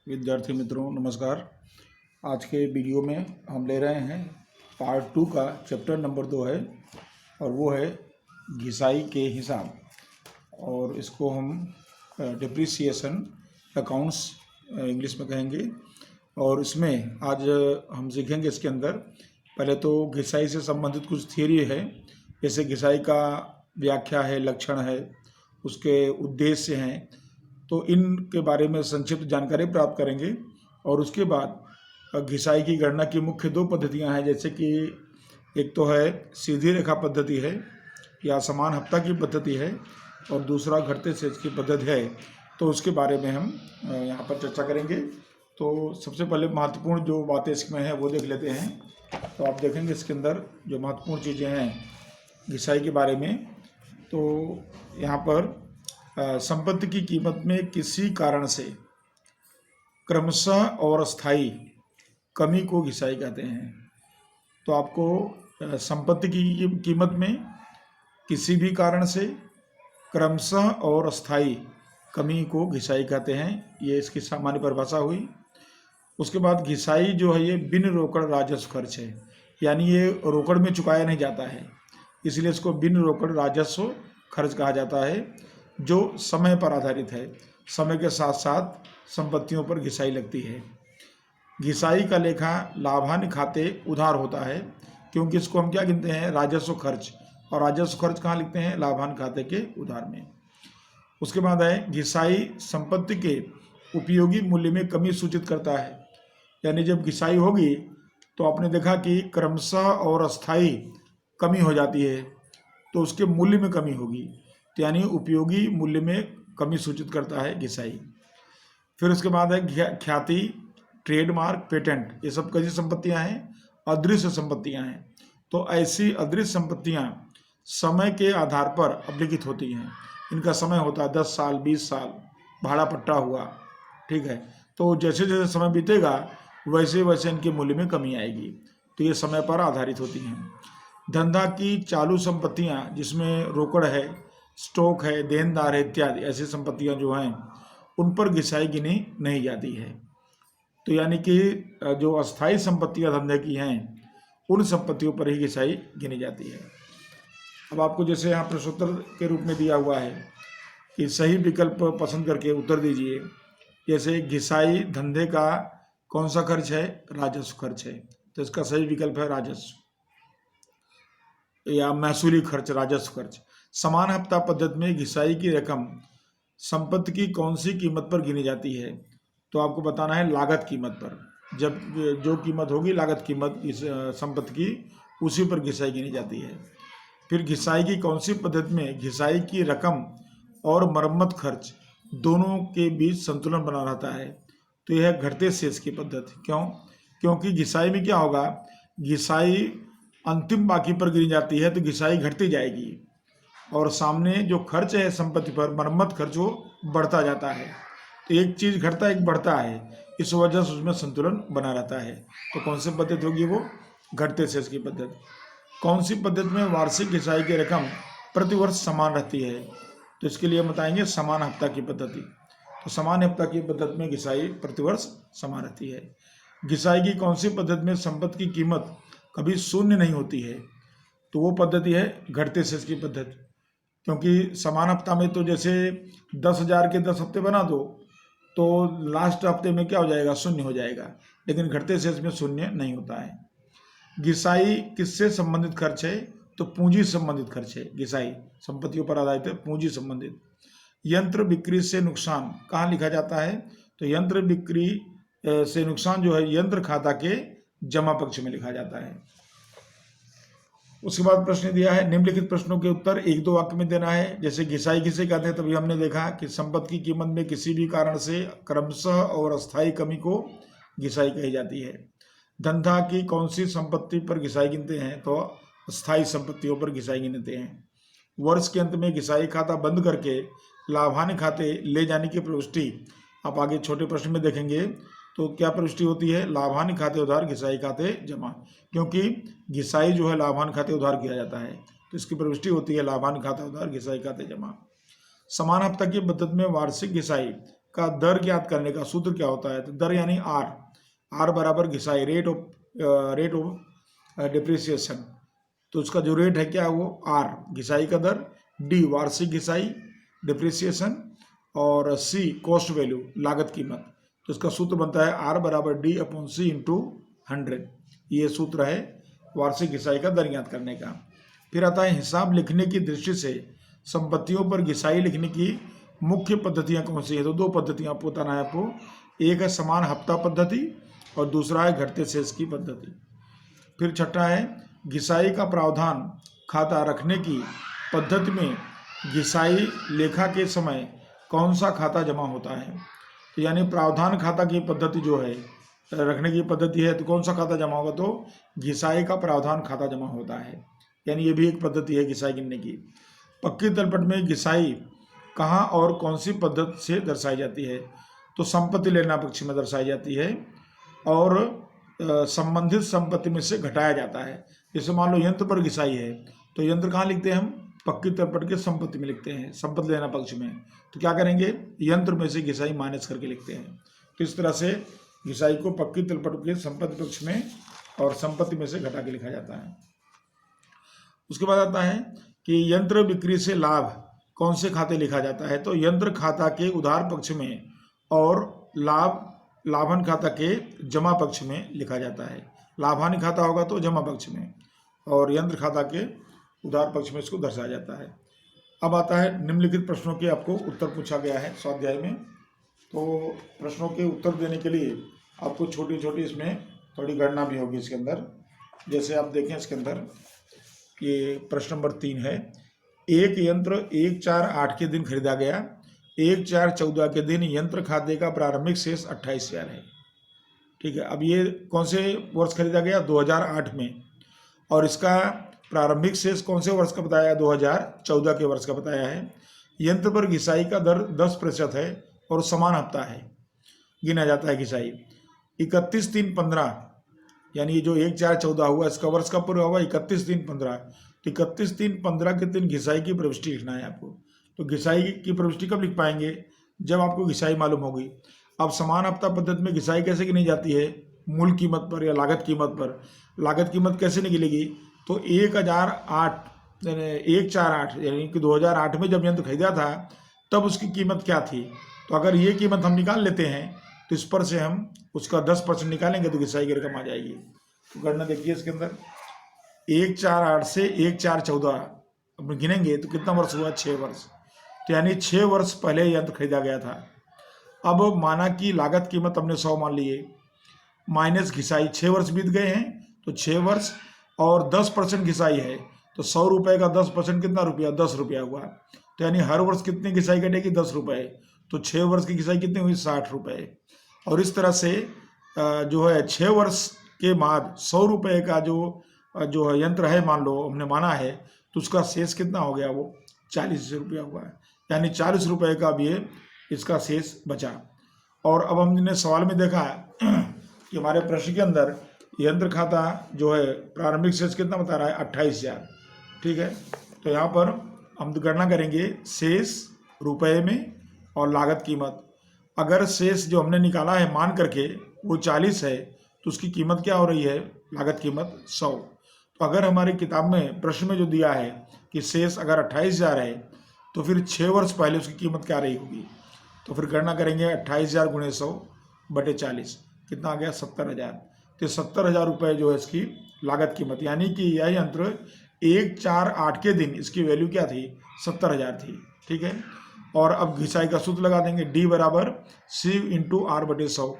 विद्यार्थी मित्रों नमस्कार। आज के वीडियो में हम ले रहे हैं पार्ट 2 का चैप्टर नंबर 2 है और वो है घिसाई के हिसाब, और इसको हम डिप्रिसिएशन अकाउंट्स इंग्लिश में कहेंगे। और इसमें आज हम सीखेंगे इसके अंदर पहले तो घिसाई से संबंधित कुछ थियरी है, जैसे घिसाई का व्याख्या है, लक्षण है, उसके उद्देश्य हैं, तो इनके बारे में संक्षिप्त जानकारी प्राप्त करेंगे। और उसके बाद घिसाई की गणना की मुख्य दो पद्धतियां हैं, जैसे कि एक तो है सीधी रेखा पद्धति है या समान हफ्ता की पद्धति है, और दूसरा घटते सेज की पद्धति है। तो उसके बारे में हम यहाँ पर चर्चा करेंगे। तो सबसे पहले महत्वपूर्ण जो बातें इसमें हैं वो देख लेते हैं। तो आप देखेंगे इसके अंदर जो महत्वपूर्ण चीज़ें हैं घिसाई के बारे में, तो यहाँ पर संपत्ति की कीमत में किसी कारण से क्रमशः और अस्थायी कमी को घिसाई कहते हैं। तो आपको संपत्ति की कीमत में किसी भी कारण से क्रमशः और अस्थायी कमी को घिसाई कहते हैं, ये इसकी सामान्य परिभाषा हुई। उसके बाद घिसाई जो है ये बिन रोकड़ राजस्व खर्च है, यानी ये रोकड़ में चुकाया नहीं जाता है, इसलिए इसको बिन रोकड़ राजस्व खर्च कहा जाता है, जो समय पर आधारित है। समय के साथ साथ संपत्तियों पर घिसाई लगती है। घिसाई का लेखा लाभान्य खाते उधार होता है, क्योंकि इसको हम क्या गिनते हैं, राजस्व खर्च, और राजस्व खर्च कहाँ लिखते हैं, लाभान्य खाते के उधार में। उसके बाद है घिसाई संपत्ति के उपयोगी मूल्य में कमी सूचित करता है, यानी जब घिसाई होगी तो आपने देखा कि क्रमशः और अस्थायी कमी हो जाती है, तो उसके मूल्य में कमी होगी, तो यानी उपयोगी मूल्य में कमी सूचित करता है घिसाई। फिर उसके बाद है ख्याति, ट्रेडमार्क, पेटेंट, ये सब कैसी संपत्तियां हैं, अदृश्य संपत्तियां हैं। तो ऐसी अदृश्य संपत्तियां समय के आधार पर अभिलिखित होती हैं। इनका समय होता है 10 साल, 20 साल, भाड़ा पट्टा हुआ, ठीक है। तो जैसे जैसे समय बीतेगा वैसे वैसे इनके मूल्य में कमी आएगी, तो ये समय पर आधारित होती हैं। धंधा की चालू संपत्तियां जिसमें रोकड़ है, स्टॉक है, देनदार है इत्यादि, ऐसी संपत्तियां जो हैं उन पर घिसाई गिनी नहीं जाती है। तो यानी कि जो अस्थायी संपत्तियां धंधे की हैं उन संपत्तियों पर ही घिसाई गिनी जाती है। अब आपको जैसे यहाँ प्रश्नोत्तर के रूप में दिया हुआ है कि सही विकल्प पसंद करके उत्तर दीजिए। जैसे घिसाई धंधे का कौन सा खर्च है, राजस्व खर्च है, तो इसका सही विकल्प है राजस्व या महसूली खर्च, राजस्व खर्च। समान हफ्ता पद्धति में घिसाई की रकम संपत्ति की कौन सी कीमत पर गिनी जाती है, तो आपको बताना है लागत कीमत पर। जब जो कीमत होगी लागत कीमत इस संपत्ति की, उसी पर घिसाई गिनी जाती है। फिर घिसाई की कौन सी पद्धति में घिसाई की रकम और मरम्मत खर्च दोनों के बीच संतुलन बना रहता है, तो यह घटते शेष की पद्धति। क्यों? क्योंकि घिसाई में क्या होगा, घिसाई अंतिम बाकी पर गिनी जाती है तो घिसाई घटती जाएगी, और सामने जो खर्च है संपत्ति पर, मरम्मत खर्च, वो बढ़ता जाता है। तो एक चीज़ घटता है एक बढ़ता है, इस वजह से उसमें संतुलन बना रहता है। तो कौन सी पद्धति होगी, वो घटते शेष की पद्धति। कौन सी पद्धति में वार्षिक घिसाई की रकम प्रतिवर्ष समान रहती है, तो इसके लिए बताएंगे समान हफ्ता की पद्धति। तो समान हफ्ता की पद्धति में घिसाई प्रतिवर्ष समान रहती है। घिसाई की कौन सी पद्धति में संपत्ति की कीमत कभी शून्य नहीं होती है, तो वो पद्धति है घटते शेष की पद्धति। क्योंकि समान हफ्ता में तो जैसे 10,000 के 10 हफ्ते बना दो तो लास्ट हफ्ते में क्या हो जाएगा, शून्य हो जाएगा, लेकिन घटते शेष में शून्य नहीं होता है। घिसाई किससे संबंधित खर्च है, तो पूंजी संबंधित खर्च है। घिसाई संपत्तियों पर आधारित है, पूंजी संबंधित। यंत्र बिक्री से नुकसान कहाँ लिखा जाता है, तो यंत्र बिक्री से नुकसान जो है यंत्र खाता के जमा पक्ष में लिखा जाता है। उसके बाद प्रश्न दिया है निम्नलिखित प्रश्नों के उत्तर 1-2 वाक्य में देना है। जैसे घिसाई किसे कहते हैं, तभी हमने देखा कि संपत्ति की कीमत में किसी भी कारण से क्रमशः और अस्थायी कमी को घिसाई कही जाती है। धंधा की कौन सी संपत्ति पर घिसाई गिनते हैं, तो अस्थायी संपत्तियों पर घिसाई गिनते हैं। वर्ष के अंत में घिसाई खाता बंद करके लाभान्य खाते ले जाने की प्रविष्टि आप आगे छोटे प्रश्न में देखेंगे, तो क्या प्रविष्टि होती है, लाभान्य खाते उधार घिसाई खाते जमा। क्योंकि घिसाई जो है लाभान्य खाते उधार किया जाता है, तो इसकी प्रविष्टि होती है लाभान्य खाता उधार घिसाई खाते जमा। समान हफ्ता की पद्धति में वार्षिक घिसाई का दर ज्ञात करने का सूत्र क्या होता है? तो दर यानी आर बराबर घिसाई, रेट ऑफ डिप्रिसिएशन। तो उसका जो रेट है क्या है वो आर घिसाई का दर, डी वार्षिक घिसाई डिप्रिसिएशन, और सी कॉस्ट वैल्यू लागत कीमत। तो इसका सूत्र बनता है आर बराबर डी अपॉन सी इंटू 100। ये सूत्र है वार्षिक घिसाई का दर ज्ञात करने का। फिर आता है हिसाब लिखने की दृष्टि से संपत्तियों पर घिसाई लिखने की मुख्य पद्धतियां कौन सी है? तो दो पद्धतियां आपको बताना है आपको। एक है समान हफ्ता पद्धति और दूसरा है घटते शेष की पद्धति। फिर छठा है घिसाई का प्रावधान खाता रखने की पद्धति में घिसाई लेखा के समय कौन सा खाता जमा होता है? तो यानी प्रावधान खाता की पद्धति जो है रखने की पद्धति है, तो कौन सा खाता जमा होगा? तो घिसाई का प्रावधान खाता जमा होता है। यानी ये भी एक पद्धति है घिसाई गिनने की। पक्की तलपट में घिसाई कहाँ और कौन सी पद्धति से दर्शाई जाती है? तो संपत्ति लेना पक्ष में दर्शाई जाती है और संबंधित संपत्ति में से घटाया जाता है। जैसे मान लो यंत्र पर घिसाई है, तो यंत्र कहाँ लिखते हैं हम? पक्की तलपट के संपत्ति में लिखते हैं, संपत्ति लेना पक्ष में। तो क्या करेंगे? यंत्र में से घिसाई माइनस करके लिखते हैं। तो इस तरह से घिसाई को पक्की तलपट के संपत्ति पक्ष में और संपत्ति में से घटा के लिखा जाता है। उसके बाद आता है कि यंत्र बिक्री से लाभ कौन से खाते लिखा जाता है? तो यंत्र खाता के उधार पक्ष में और लाभन खाता के जमा पक्ष में लिखा जाता है। लाभानी खाता होगा तो जमा पक्ष में, और यंत्र खाता के उधार पक्ष में इसको दर्शाया जाता है। अब आता है निम्नलिखित प्रश्नों के आपको उत्तर पूछा गया है स्वाध्याय में। तो प्रश्नों के उत्तर देने के लिए आपको छोटी छोटी इसमें थोड़ी गणना भी होगी इसके अंदर। जैसे आप देखें इसके अंदर ये प्रश्न नंबर 3 है, एक यंत्र 1/4/8 के दिन खरीदा गया, 1/4/14 के दिन यंत्र खाते का प्रारंभिक शेष 28,000 है। ठीक है, अब ये कौन से वर्ष खरीदा गया? 2008 में, और इसका प्रारंभिक शेष कौन से वर्ष का बताया? 2014 के वर्ष का बताया है। यंत्र पर घिसाई का दर 10% है और समान हफ्ता है, गिना जाता है घिसाई। 31/3/15 यानी ये जो 1/4/14 हुआ इसका वर्ष का पूरा हुआ 31/3/15। तो 31/3/15 के दिन घिसाई की प्रविष्टि लिखना है आपको। तो घिसाई की प्रविष्टि कब लिख पाएंगे? जब आपको घिसाई मालूम होगी। अब समान हफ्ता पद्धति में घिसाई कैसे गिनी जाती है? मूल कीमत पर या लागत कीमत पर। लागत कीमत कैसे निकलेगी? तो 1/4/8 यानी कि 2008 में जब यंत्र खरीदा था तब उसकी कीमत क्या थी? तो अगर ये कीमत हम निकाल लेते हैं तो इस पर से हम उसका 10% निकालेंगे तो घिसाई की रकम आ जाएगी। तो गणना देखिए इसके अंदर 1/4/8 से 1/4/14 अब गिनेंगे तो कितना वर्ष हुआ? 6 वर्ष। तो यानी 6 वर्ष पहले यंत्र खरीदा गया था। अब माना कि लागत कीमत हमने 100 मान लिए, माइनस घिसाई, 6 वर्ष बीत गए हैं तो 6 वर्ष और 10% घिसाई है, तो 100 रुपये का 10% कितना रुपया? 10 रुपया हुआ। तो यानी हर वर्ष कितनी घिसाई कटेगी? 10 रुपये। तो 6 वर्ष की घिसाई कितनी हुई? 60 रुपये। और इस तरह से जो है 6 वर्ष के बाद 100 रुपये का जो है यंत्र है, मान लो हमने माना है, तो उसका शेष कितना हो गया? वो 40 रुपया हुआ है। यानी 40 रुपये का भी इसका शेष बचा। और अब हमने सवाल में देखा कि हमारे प्रश्न के अंदर यंत्र खाता जो है प्रारंभिक शेष कितना बता रहा है? 28,000। ठीक है, तो यहाँ पर हम गणना करेंगे शेष रुपए में और लागत कीमत। अगर शेष जो हमने निकाला है मान करके वो 40 है तो उसकी कीमत क्या हो रही है? लागत कीमत 100। तो अगर हमारी किताब में प्रश्न में जो दिया है कि शेष अगर 28,000 है तो फिर 6 वर्ष पहले उसकी कीमत क्या रही होगी? तो फिर गणना करेंगे 28,000 × 100/40 कितना आ गया? 70,000। तो 70,000 रुपये जो है इसकी लागत कीमत, यानी कि यह यंत्र 1/4/8 के दिन इसकी वैल्यू क्या थी? 70,000 थी। ठीक है, और अब घिसाई का सूत्र लगा देंगे, D बराबर C × R/100।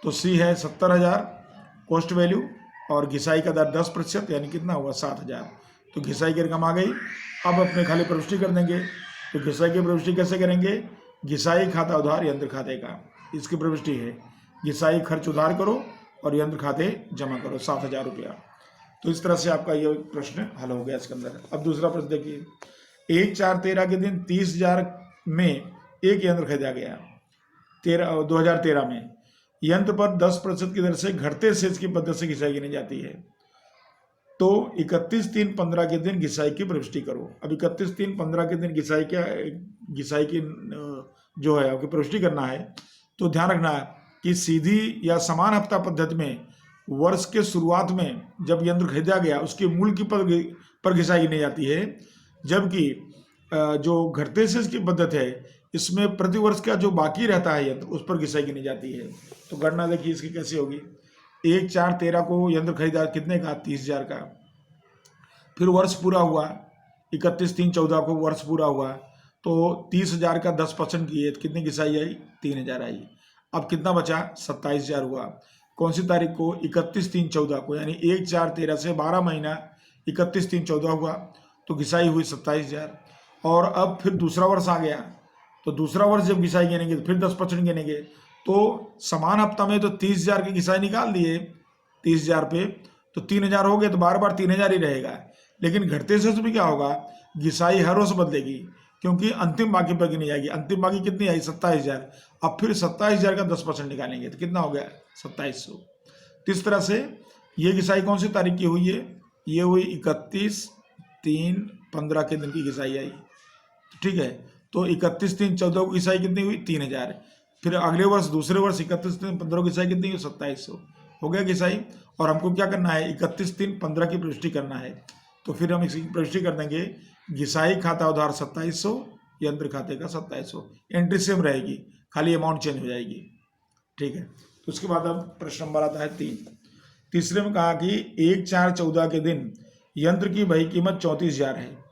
तो C है 70,000 कॉस्ट वैल्यू और घिसाई का दर 10% यानी कितना हुआ? 7,000। तो घिसाई की रकम आ गई। अब अपने खाली प्रविष्टि कर देंगे। तो घिसाई की प्रविष्टि कैसे करेंगे? घिसाई खाता उधार यंत्र खाते का, इसकी प्रविष्टि है घिसाई खर्च उधार करो और यंत्र खाते जमा करो 7,000 रुपया। तो इस तरह से आपका ये प्रश्न हल हो गया इसके अंदर। अब दूसरा प्रश्न देखिए, 1/4/13 के दिन 30,000 में एक यंत्र खरीदा गया 2013 में। यंत्र पर 10% की दर से घटते शेष की पद्धति से घिसाई गिनी जाती है। तो 31/3/15 के दिन घिसाई की प्रविष्टि करो। अब 31/3/15 के दिन घिसाई की जो है आपकी प्रविष्टि करना है, तो ध्यान रखना है कि सीधी या समान हफ्ता पद्धति में वर्ष के शुरुआत में जब यंत्र खरीदा गया उसके मूल्य की पर घिसाई गिनी जाती है, जबकि जो घटते शेष की पद्धति है इसमें प्रति वर्ष का जो बाकी रहता है यंत्र उस पर घिसाई गिनी जाती है। तो गणना देखिए इसकी कैसी होगी। 1/4/13 को यंत्र खरीदा कितने का? 30,000 का। फिर वर्ष पूरा हुआ 31/3/14 को वर्ष पूरा हुआ, तो 30,000 का 10% किए तो कितनी घिसाई आई? 3,000 आई। अब कितना बचा? 27,000 हुआ। कौन सी तारीख को? 31/3/14 को, यानी 1/4/13 से 12 महीना 31/3/14 हुआ, तो घिसाई हुई 27,000। और अब फिर दूसरा वर्ष आ गया, तो दूसरा वर्ष जब घिसाई गिनेंगे तो फिर 10% गिनेंगे, तो समान हफ्ता में तो 30,000 की घिसाई निकाल दिए 30,000 पे, तो 3,000 हो गए, तो बार बार 3,000 ही रहेगा। लेकिन घटते शेष में क्या होगा? घिसाई हर वर्ष बदलेगी, क्योंकि अंतिम बाकी पर गिनी जाएगी। अंतिम बाकी कितनी आई? 27,000। अब फिर 27,000 का 10% निकालेंगे तो कितना हो गया? 2700। तो इस तरह से ये घिसाई कौन सी तारीख की हुई है? ये हुई 31/3/15 के दिन की घिसाई आई, ठीक है। तो 31/3/14 की घिसाई कितनी हुई? 3,000। फिर अगले वर्ष दूसरे वर्ष 31/3/15 की घिसाई कितनी हुई? 2700 हो गया घिसाई। और हमको क्या करना है? 31/3/15 की प्रविष्टि करना है, तो फिर हम इसकी प्रविष्टि कर देंगे। घिसाई खाता उधार 2700, यंत्र खाते का 2700, एंट्री सेम रहेगी, खाली अमाउंट चेंज हो जाएगी, ठीक है। तो उसके बाद अब प्रश्न नंबर आता है 3। तीसरे में कहा कि 1/4/14 के दिन यंत्र की बही कीमत 34,000 है।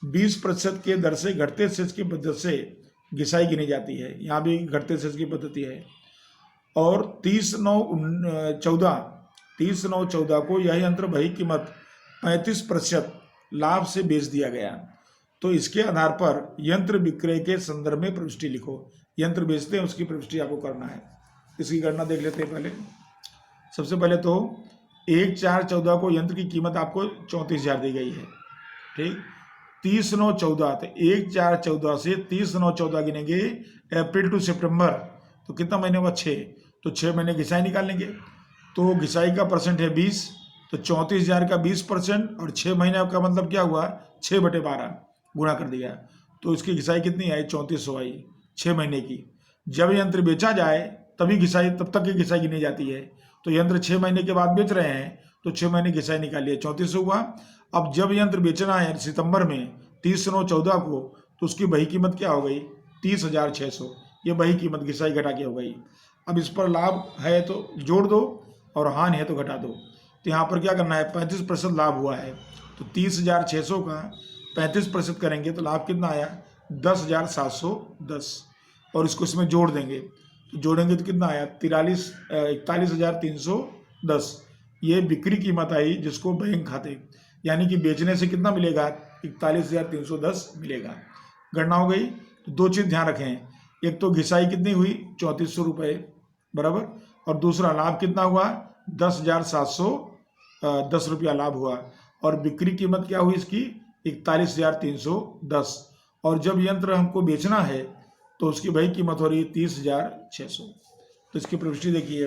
20% के दर से घटते शेष की पद्धति से घिसाई गिनी जाती है। यहाँ भी घटते शेष की पद्धति है। और 30/9/14 को यह यंत्र बही कीमत 35% लाभ से बेच दिया गया, तो इसके आधार पर यंत्र विक्रय के संदर्भ में प्रविष्टि लिखो। यंत्र बेचते हैं उसकी प्रविष्टि आपको करना है। इसकी गणना देख लेते हैं। पहले सबसे पहले तो 1/4/14 को यंत्र की कीमत आपको 34,000 दी गई है, ठीक। 30/9/14, तो 1/4/14 से 30/9/14 गिनेंगे अप्रैल टू सितंबर, तो कितना महीने हुआ? 6। तो 6 महीने घिसाई निकालेंगे, तो घिसाई का परसेंट है 20, तो 34,000 का 20% और 6 महीने का मतलब क्या हुआ? 6/12 गुणा कर दिया, तो इसकी घिसाई कितनी आई? 3400 आई 6 महीने की। जब यंत्र बेचा जाए तभी घिसाई, तब तक की घिसाई गिनी जाती है। तो यंत्र 6 महीने के बाद बेच रहे हैं, तो 6 महीने घिसाई निकालिए, 3400 हुआ। अब जब यंत्र बेचना है सितंबर में 30/9/14 को, तो उसकी बही कीमत क्या हो गई? 30,600। ये बही कीमत घिसाई घटा के हो गई। अब इस पर लाभ है तो जोड़ दो और हानि है तो घटा दो। तो यहाँ पर क्या करना है? 35% लाभ हुआ है, तो 30,600 का 35% करेंगे तो लाभ कितना आया? 10,710। और इसको इसमें जोड़ देंगे, तो जोड़ेंगे तो कितना आया? 41,310। ये बिक्री कीमत आई जिसको बैंक खाते, यानी कि बेचने से कितना मिलेगा? 41,310 मिलेगा। गणना हो गई। तो दो चीज़ ध्यान रखें, एक तो घिसाई कितनी हुई? 3400 रुपये बराबर, और दूसरा लाभ कितना हुआ? 10,710 रुपया लाभ हुआ। और बिक्री कीमत क्या हुई इसकी? 41,310। और जब यंत्र हमको बेचना है तो उसकी बही कीमत हो रही है 30,600। तो इसकी प्रविष्टि देखिए।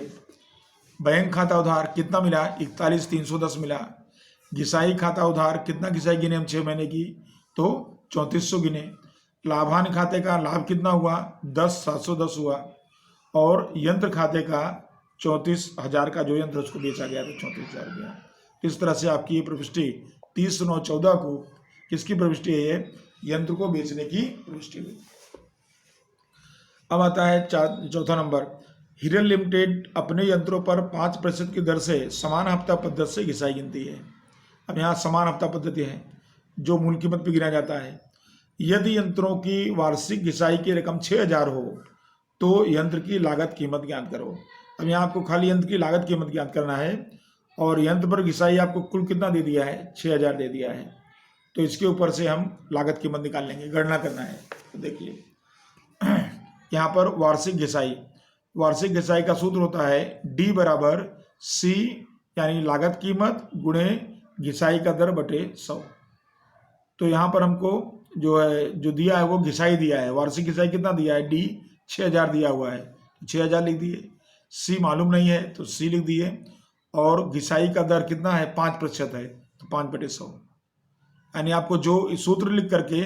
बैंक खाता उधार कितना मिला? 41,310 मिला। घिसाई खाता उधार कितना घिसाई गिने हम? 6 महीने की, तो 3400 गिने। लाभान खाते का लाभ कितना हुआ? 10,710 हुआ। और यंत्र खाते का 34,000 का जो यंत्र उसको बेचा गया तो 34,000 गया। इस तरह से आपकी ये प्रविष्टि 30/9/14 को किसकी प्रविष्टि है? ये यंत्र को बेचने की प्रविष्टि हुई। अब आता है चौथा नंबर। हिरन लिमिटेड अपने यंत्रों पर 5% की दर से समान हफ्ता पद्धति से घिसाई गिनती है। अब यहाँ समान हफ्ता पद्धति है जो मूल कीमत पर गिना जाता है। यदि यंत्रों की वार्षिक घिसाई की रकम 6,000 हो तो यंत्र की लागत कीमत ज्ञात करो। अब यहाँ आपको खाली यंत्र की लागत कीमत ज्ञात करना है, और यंत्र पर घिसाई आपको कुल कितना दे दिया है? 6,000 दे दिया है। तो इसके ऊपर से हम लागत कीमत निकाल लेंगे, गणना करना है। तो देखिए यहाँ पर वार्षिक घिसाई का सूत्र होता है D बराबर C, यानी लागत कीमत गुणे घिसाई का दर बटे 100। तो यहाँ पर हमको जो है जो दिया है वो घिसाई दिया है। वार्षिक घिसाई कितना दिया है? D 6,000 दिया हुआ है, 6,000 लिख दिए। C मालूम नहीं है तो C लिख दिए। और घिसाई का दर कितना है? 5% है, तो 5/100। यानी आपको जो सूत्र लिख करके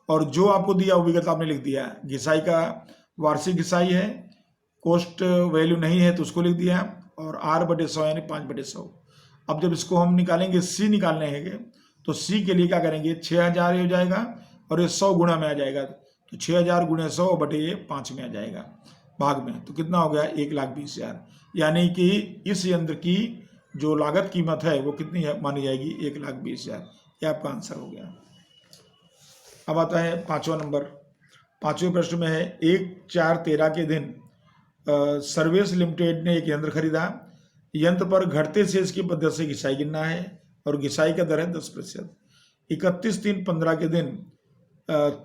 और जो आपको दिया वो विगत आपने लिख दिया। घिसाई का वार्षिक घिसाई है, कॉस्ट वैल्यू नहीं है तो उसको लिख दिया, और R/100 यानी 5/100। अब जब इसको हम निकालेंगे, C निकालने हैं, तो C के लिए क्या करेंगे, 6000 हो जाएगा और ये 100 गुणा में आ जाएगा, तो 6000 × 100/5 में आ जाएगा भाग में, तो कितना हो गया, 1,20,000। यानी कि इस यंत्र की जो लागत कीमत है वो कितनी है मानी जाएगी, 1,20,000। ये आपका आंसर हो गया। अब आता है 5वां नंबर। 5वें प्रश्न में है 1/4/13 के दिन सर्विस लिमिटेड ने एक यंत्र खरीदा। यंत्र पर घटते शेष की पद्धति से घिसाई गिनना है और घिसाई का दर है 10%। 31/3/15 के दिन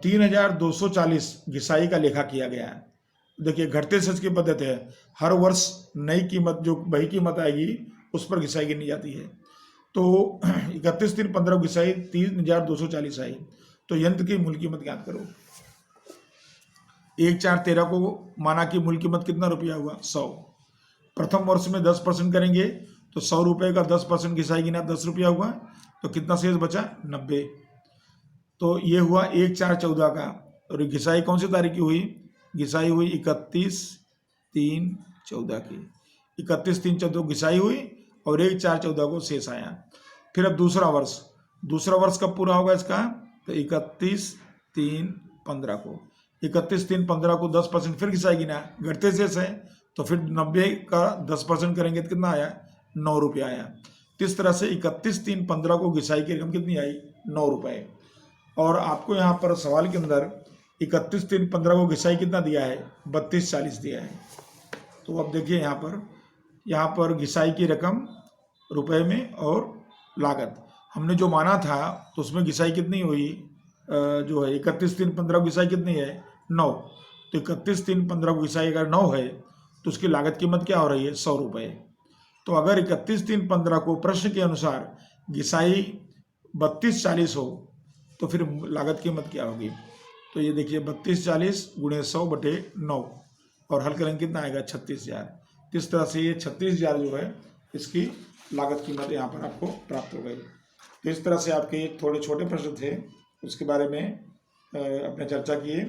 3,240 घिसाई का लेखा किया गया है। देखिए घटते शेष की पद्धति है, हर वर्ष नई कीमत जो वही कीमत आएगी उस पर घिसाई गिनी जाती है। तो 31/3/15 को घिसाई 3,240 आई, तो यंत्र की मूल कीमत ज्ञात करो। 1/4/13 को माना कि मूल कीमत कितना रुपया हुआ, 100। प्रथम वर्ष में 10% करेंगे तो 100 रुपये का 10% घिसाई गिना 10 रुपया हुआ, तो कितना शेष बचा, 90। तो ये हुआ 1/4/14 का। और घिसाई कौन सी तारीख की हुई, घिसाई हुई 31/3/14 की। 31/3/14 घिसाई हुई और 1/4/14 को शेष आया। फिर अब दूसरा वर्ष कब पूरा होगा इसका, तो 31/3/15 को। 31/3/15 को 10% फिर घिसाई गिना, घटते शेष है तो फिर 90 का 10% करेंगे तो कितना आया, 9 रुपये आया। तो इस तरह से 31/3/15 को घिसाई की रकम कितनी आई, 9 रुपये। और आपको यहाँ पर सवाल के अंदर 31/3/15 को घिसाई कितना दिया है, 3240 दिया है। तो अब देखिए यहाँ पर घिसाई की रकम रुपए में और लागत हमने जो माना था तो उसमें घिसाई कितनी हुई, जो है 31/3/15 को घिसाई कितनी है, 9। तो 31/3/15 को घिसाई अगर 9 है तो उसकी लागत कीमत क्या हो रही है, 100 रुपये। तो अगर 31/3/15 को प्रश्न के अनुसार घिसाई 3240 हो तो फिर लागत कीमत क्या होगी, तो ये देखिए 3240 × 100/9 और हल करेंगे कितना आएगा, 36,000। इस तरह से ये 36,000 जो है इसकी लागत कीमत यहाँ पर आपको प्राप्त हो गई। तो इस तरह से आपके थोड़े छोटे प्रश्न थे, उसके बारे में अपने चर्चा किए।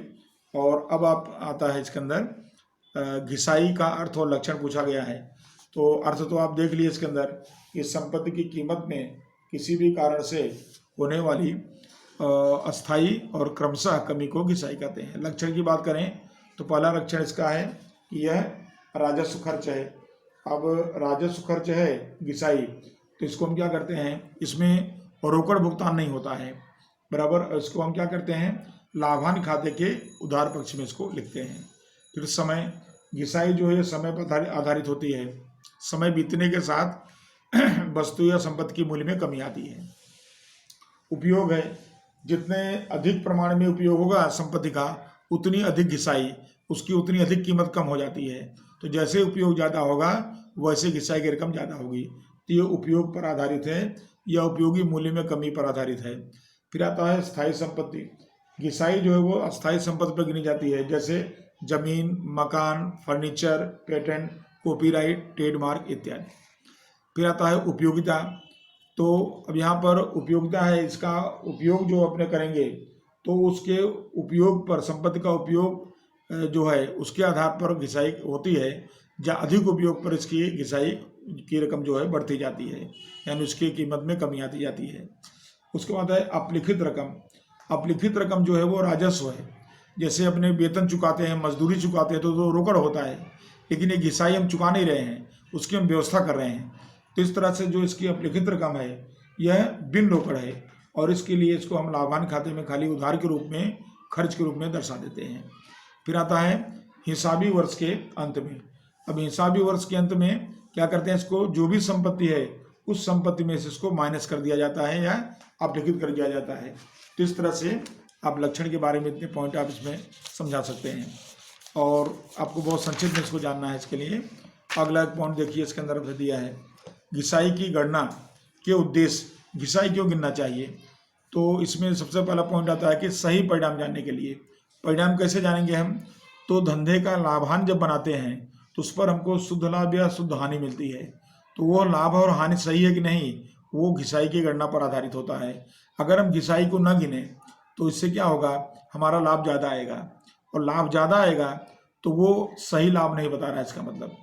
और अब आप आता है इसके अंदर घिसाई का अर्थ और लक्षण पूछा गया है। तो अर्थ तो आप देख लिए इसके अंदर, इस संपत्ति की कीमत में किसी भी कारण से होने वाली अस्थाई और क्रमशः कमी को घिसाई कहते हैं। लक्षण की बात करें तो पहला लक्षण इसका है कि यह राजस्व खर्च है। अब राजस्व खर्च है घिसाई, तो इसको हम क्या करते हैं, इसमें रोकड़ भुगतान नहीं होता है, बराबर। इसको हम क्या करते हैं, लाभांश खाते के उधार पक्ष में इसको लिखते हैं। फिर समय, घिसाई जो है समय पर आधारित होती है। समय बीतने के साथ वस्तु या संपत्ति की मूल्य में कमी आती है। उपयोग है, जितने अधिक प्रमाण में उपयोग होगा संपत्ति का उतनी अधिक घिसाई, उसकी उतनी अधिक कीमत कम हो जाती है। तो जैसे उपयोग ज़्यादा होगा वैसे घिसाई की रकम ज़्यादा होगी। तो ये उपयोग पर आधारित है या उपयोगी मूल्य में कमी पर आधारित है। फिर आता है स्थायी संपत्ति। घिसाई जो है वो अस्थायी संपत्ति पर गिनी जाती है, जैसे जमीन, मकान, फर्नीचर, पेटेंट, कॉपीराइट, ट्रेडमार्क इत्यादि। फिर आता है उपयोगिता। तो अब यहाँ पर उपयोगिता है, इसका उपयोग जो अपने करेंगे तो उसके उपयोग पर, संपत्ति का उपयोग जो है उसके आधार पर घिसाई होती है। या अधिक उपयोग पर इसकी घिसाई की रकम जो है बढ़ती जाती है, यानी उसकी कीमत में कमी आती जाती है। उसके बाद है अपलिखित रकम। अपलिखित रकम जो है वो राजस्व है। जैसे अपने वेतन चुकाते हैं, मजदूरी चुकाते हैं तो रोकड़ होता है, लेकिन ये घिसाई हम चुका नहीं रहे हैं, उसकी हम व्यवस्था कर रहे हैं। तो इस तरह से जो इसकी अपलिखित रकम है यह बिन रोकड़ है, और इसके लिए इसको हम लाभांश खाते में खाली उधार के रूप में, खर्च के रूप में दर्शा देते हैं। फिर आता है हिसाबी वर्ष के अंत में। अब हिसाबी वर्ष के अंत में क्या करते हैं, इसको जो भी संपत्ति है उस संपत्ति में से इसको माइनस कर दिया जाता है या अपलिखित कर दिया जाता है। तो इस तरह से आप लक्षण के बारे में इतने पॉइंट आप इसमें समझा सकते हैं, और आपको बहुत संक्षिप्त में इसको जानना है। इसके लिए अगला एक पॉइंट देखिए, इसके अंदर दिया है घिसाई की गणना के उद्देश्य, घिसाई क्यों गिनना चाहिए। तो इसमें सबसे पहला पॉइंट आता है कि सही परिणाम जानने के लिए। परिणाम कैसे जानेंगे हम, तो धंधे का लाभांश जब बनाते हैं तो उस पर हमको शुद्ध लाभ या शुद्ध हानि मिलती है। तो वो लाभ और हानि सही है कि नहीं, वो घिसाई की गणना पर आधारित होता है। अगर हम घिसाई को न गिने तो इससे क्या होगा, हमारा लाभ ज़्यादा आएगा, और लाभ ज़्यादा आएगा तो वो सही लाभ नहीं बता रहा है इसका मतलब,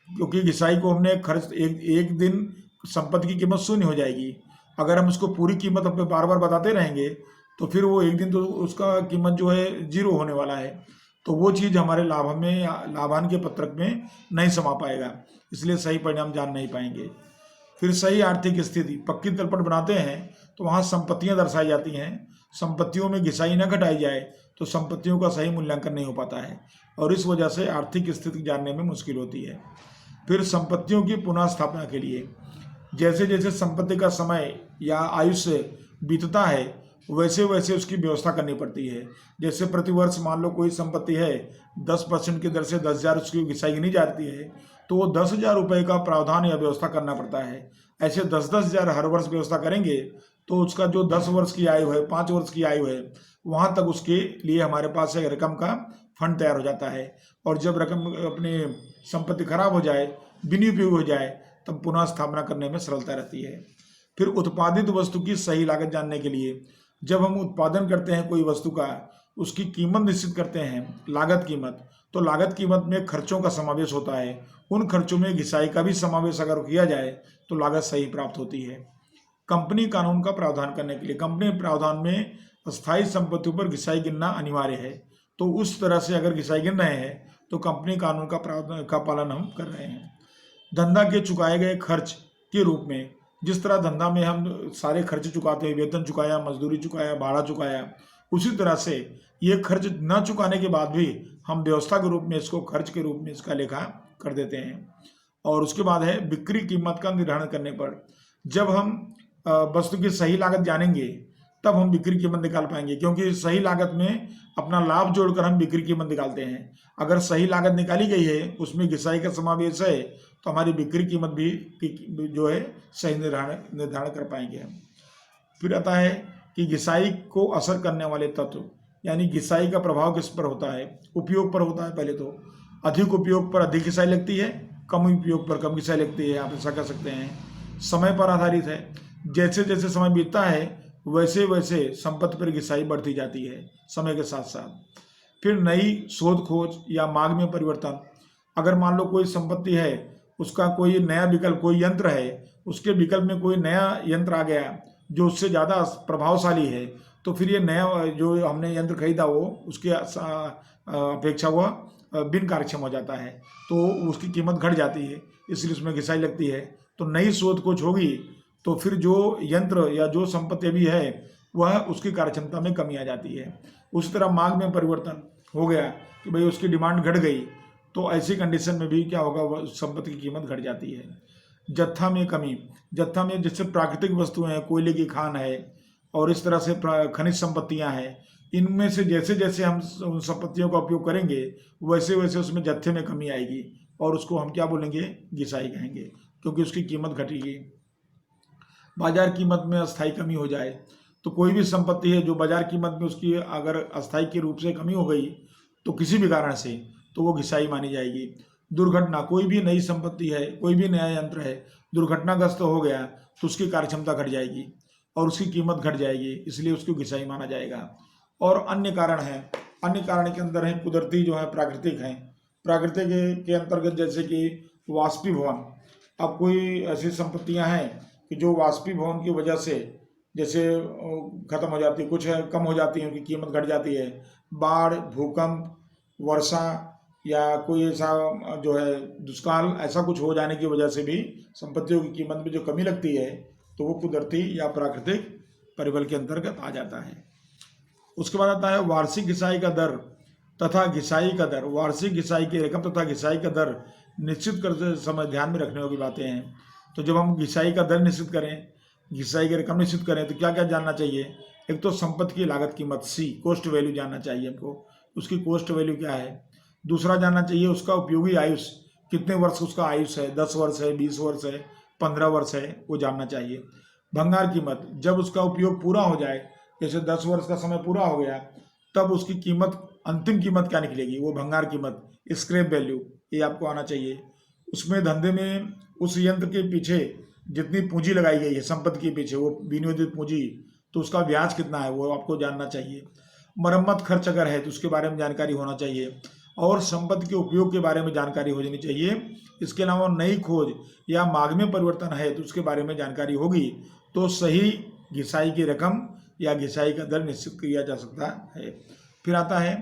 क्योंकि घिसाई को हमने खर्च एक दिन संपत्ति की कीमत शून्य हो जाएगी। अगर हम उसको पूरी कीमत अपने बार बार बताते रहेंगे तो फिर वो एक दिन तो उसका कीमत जो है जीरो होने वाला है, तो वो चीज़ हमारे लाभ में या लाभांश के पत्रक में नहीं समा पाएगा, इसलिए सही परिणाम जान नहीं पाएंगे। फिर सही आर्थिक स्थिति, पक्की तलपट बनाते हैं तो वहाँ संपत्तियाँ दर्शाई जाती हैं। संपत्तियों में घिसाई न घटाई जाए तो संपत्तियों का सही मूल्यांकन नहीं हो पाता है, और इस वजह से आर्थिक स्थिति जानने में मुश्किल होती है। फिर संपत्तियों की पुनः स्थापना के लिए जैसे जैसे संपत्ति का समय या आयुष्य बीतता है वैसे वैसे उसकी व्यवस्था करनी पड़ती है। जैसे प्रतिवर्ष मान लो कोई संपत्ति है, 10% की दर से 10,000 उसकी घिसाई गिनी जाती है, तो वो 10,000 रुपये का प्रावधान या व्यवस्था करना पड़ता है। ऐसे 10,000 हर वर्ष व्यवस्था करेंगे तो उसका जो 10 वर्ष की आयु है, 5 वर्ष की आयु है, वहाँ तक उसके लिए हमारे पास एक रकम का फंड तैयार हो जाता है। और जब रकम अपनी संपत्ति खराब हो जाए, बिन उपयोग हो जाए, तब पुनः स्थापना करने में सरलता रहती है। फिर उत्पादित वस्तु की सही लागत जानने के लिए जब हम उत्पादन करते हैं कोई वस्तु का, उसकी कीमत निश्चित करते हैं, लागत कीमत, तो लागत कीमत में खर्चों का समावेश होता है। उन खर्चों में घिसाई का भी समावेश अगर किया जाए तो लागत सही प्राप्त होती है। कंपनी कानून का प्रावधान करने के लिए कंपनी प्रावधान में अस्थायी संपत्तियों पर घिसाई गिनना अनिवार्य है, तो उस तरह से अगर घिसाई गिन रहे हैं तो कंपनी कानून का प्रावधान का पालन हम कर रहे हैं। धंधा के चुकाए गए खर्च के रूप में, जिस तरह धंधा में हम सारे खर्च चुकाते हैं, वेतन चुकाया, मजदूरी चुकाया, भाड़ा चुकाया, उसी तरह से ये खर्च न चुकाने के बाद भी हम व्यवस्था के रूप में इसको खर्च के रूप में इसका लेखा कर देते हैं। और उसके बाद है बिक्री कीमत का निर्धारण करने पर, जब हम वस्तु की सही लागत जानेंगे तब हम बिक्री कीमत निकाल पाएंगे, क्योंकि सही लागत में अपना लाभ जोड़कर हम बिक्री कीमत निकालते हैं। अगर सही लागत निकाली गई है, उसमें घिसाई का समावेश है, तो हमारी बिक्री कीमत भी जो है सही निर्धारण कर पाएंगे हम। फिर आता है कि घिसाई को असर करने वाले तत्व, यानी घिसाई का प्रभाव किस पर होता है। उपयोग पर होता है। पहले तो अधिक उपयोग पर अधिक घिसाई लगती है, कम उपयोग पर कम घिसाई लगती है, आप ऐसा कह सकते हैं। समय पर आधारित है, जैसे जैसे समय बीतता है वैसे वैसे संपत्ति पर घिसाई बढ़ती जाती है समय के साथ साथ। फिर नई शोध खोज या मांग में परिवर्तन, अगर मान लो कोई संपत्ति है, उसका कोई नया विकल्प, कोई यंत्र है, उसके विकल्प में कोई नया यंत्र आ गया जो उससे ज़्यादा प्रभावशाली है, तो फिर ये नया जो हमने यंत्र खरीदा वो उसके अपेक्षा वह बिन कार्यक्षम हो जाता है, तो उसकी कीमत घट जाती है, इसलिए उसमें घिसाई लगती है। तो नई शोध खोज होगी तो फिर जो यंत्र या जो संपत्ति भी है वह उसकी कार्यक्षमता में कमी आ जाती है। उसी तरह मांग में परिवर्तन हो गया कि भाई उसकी डिमांड घट गई, तो ऐसी कंडीशन में भी क्या होगा, वह संपत्ति की कीमत घट जाती है। जत्था में कमी, जत्था में जैसे प्राकृतिक वस्तुएं हैं, कोयले की खान है और इस तरह से खनिज संपत्तियां हैं, इनमें से जैसे जैसे हम उन संपत्तियों का उपयोग करेंगे वैसे वैसे उसमें जत्थे में कमी आएगी, और उसको हम क्या बोलेंगे, घिसाई कहेंगे, क्योंकि उसकी कीमत घटेगी। बाजार कीमत में अस्थायी कमी हो जाए, तो कोई भी संपत्ति है जो बाजार कीमत में उसकी अगर अस्थायी के रूप से कमी हो गई तो किसी भी कारण से, तो वो घिसाई मानी जाएगी। दुर्घटना, कोई भी नई संपत्ति है, कोई भी नया यंत्र है, दुर्घटनाग्रस्त हो गया तो उसकी कार्यक्षमता घट जाएगी और उसकी कीमत घट जाएगी, इसलिए उसको घिसाई माना जाएगा। और अन्य कारण है, अन्य कारण के अंदर है कुदरती जो है, प्राकृतिक हैं। प्राकृतिक के अंतर्गत जैसे कि वाष्पीभवन, अब कोई ऐसी संपत्तियां हैं कि जो वाष्पीभवन की वजह से जैसे खत्म हो जाती है, कुछ है कम हो जाती है, उनकी कीमत घट जाती है। बाढ़, भूकंप, वर्षा या कोई ऐसा जो है दुष्काल, ऐसा कुछ हो जाने की वजह से भी संपत्तियों की कीमत में जो कमी लगती है, तो वो कुदरती या प्राकृतिक परिबल के अंतर्गत आ जाता है। उसके बाद आता है वार्षिक घिसाई का दर तथा घिसाई का दर। वार्षिक घिसाई की रकम तथा घिसाई का दर निश्चित करते समय ध्यान में रखने वाली बातें हैं। तो जब हम घिसाई का दर निश्चित करें, घिसाई की रकम निश्चित करें, तो क्या क्या जानना चाहिए। एक तो संपत्ति की लागत कीमत, सी कॉस्ट वैल्यू जानना चाहिए हमको, उसकी कॉस्ट वैल्यू क्या है। दूसरा जानना चाहिए उसका उपयोगी आयुष, कितने वर्ष उसका आयुष है, 10 वर्ष है, 20 वर्ष है, 15 वर्ष है, वो जानना चाहिए। भंगार कीमत, जब उसका उपयोग पूरा हो जाए, जैसे 10 वर्ष का समय पूरा हो गया, तब उसकी कीमत, अंतिम कीमत क्या निकलेगी, वो भंगार कीमत, स्क्रैप वैल्यू, ये आपको आना चाहिए। उसमें धंधे में उस यंत्र के पीछे जितनी पूंजी लगाई गई है संपत्ति के पीछे, वो विनियोजित पूंजी, तो उसका ब्याज कितना है वो आपको जानना चाहिए। मरम्मत खर्च अगर है तो उसके बारे में जानकारी होना चाहिए, और संपत्ति के उपयोग के बारे में जानकारी हो जानी चाहिए। इसके अलावा नई खोज या मांग में परिवर्तन है तो उसके बारे में जानकारी होगी तो सही घिसाई की रकम या घिसाई का दर निश्चित किया जा सकता है। फिर आता है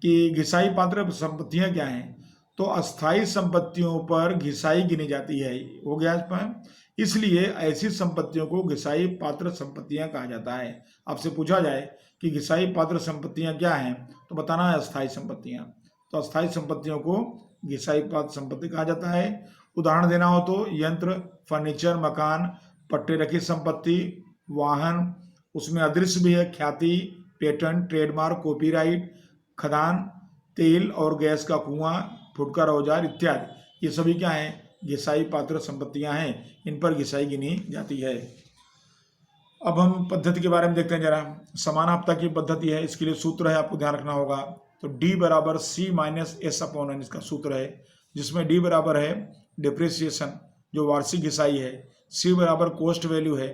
कि घिसाई पात्र संपत्तियां क्या हैं। तो अस्थायी संपत्तियों पर घिसाई गिनी जाती है, हो गया इस पर। इसलिए ऐसी संपत्तियों को घिसाई पात्र संपत्तियां कहा जाता है। आपसे पूछा जाए कि घिसाई पात्र संपत्तियां क्या हैं तो बताना है अस्थायी संपत्तियां। तो अस्थायी संपत्तियों को घिसाई पात्र संपत्ति कहा जाता है। उदाहरण देना हो तो यंत्र, फर्नीचर, मकान, पट्टे रखी संपत्ति, वाहन, उसमें अदृश्य भी है, ख्याति, पेटेंट, ट्रेडमार्क, कॉपीराइट, खदान, तेल और गैस का कुआं, फुटकर औजार इत्यादि, ये सभी क्या हैं, घिसाई पात्र संपत्तियां हैं। इन पर घिसाई गिनी जाती है। अब हम पद्धति के बारे में देखते हैं जरा। समान हफ्ता की पद्धति है, इसके लिए सूत्र है, आपको ध्यान रखना होगा। तो D बराबर C minus S upon N इसका सूत्र है, जिसमें D बराबर है डिप्रिसिएशन जो वार्षिक घिसाई है, C बराबर कॉस्ट वैल्यू है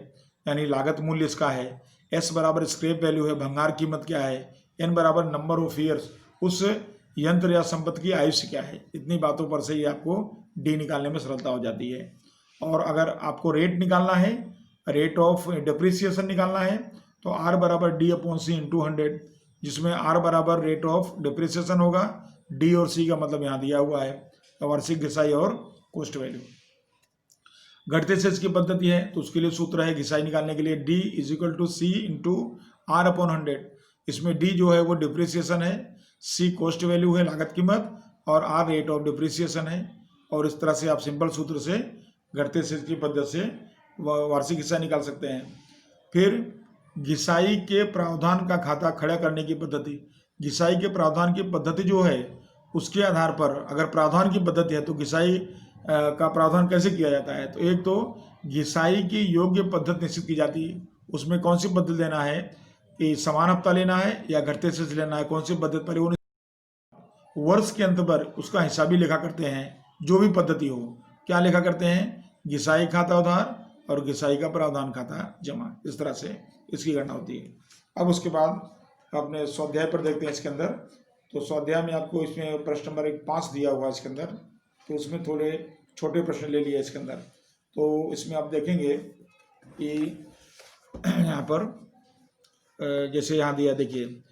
यानी लागत मूल्य इसका है, S बराबर स्क्रैप वैल्यू है, भंगार कीमत क्या है, N बराबर नंबर ऑफ ईयर्स उस यंत्र या संपत्ति की आयुष्य क्या है। इतनी बातों पर से ही आपको D निकालने में सरलता हो जाती है। और अगर आपको रेट निकालना है, रेट ऑफ डिप्रिसिएशन निकालना है, तो R बराबर D अपॉन C इंटू 100, जिसमें R बराबर रेट ऑफ डिप्रिसिएशन होगा, D और C का मतलब यहाँ दिया हुआ है, वार्षिक घिसाई और कॉस्ट वैल्यू। घटते शेष की पद्धति है तो उसके लिए सूत्र है घिसाई निकालने के लिए D is equal to C into R upon 100। इसमें D जो है वो डिप्रिसिएशन है, C कॉस्ट वैल्यू है लागत कीमत, और R रेट ऑफ डिप्रिसिएशन है। और इस तरह से आप सिंपल सूत्र से घटते शेष की पद्धति से वार्षिक हिस्सा निकाल सकते हैं। फिर घिसाई के प्रावधान का खाता खड़ा करने की पद्धति। घिसाई के प्रावधान की पद्धति जो है उसके आधार पर, अगर प्रावधान की पद्धति है तो घिसाई का प्रावधान कैसे किया जाता है। तो एक तो घिसाई की योग्य पद्धति निश्चित की जाती है, उसमें कौन सी पद्धति लेना है कि समान हफ्ता लेना है या घटते शेष लेना है, कौन सी पद्धति पर, वर्ष के अंत पर उसका हिसाबी लेखा करते हैं। जो भी पद्धति हो, क्या लेखा करते हैं, घिसाई खाता उधार और घिसाई का प्रावधान खाता जमा, इस तरह से इसकी गणना होती है। अब उसके बाद अपने स्वाध्याय पर देखते हैं इसके अंदर। तो स्वाध्याय में आपको इसमें प्रश्न नंबर 5 दिया हुआ है इसके अंदर, तो उसमें थोड़े छोटे प्रश्न ले लिए इसके अंदर। तो इसमें आप देखेंगे कि यहाँ पर जैसे यहाँ दिया, देखिए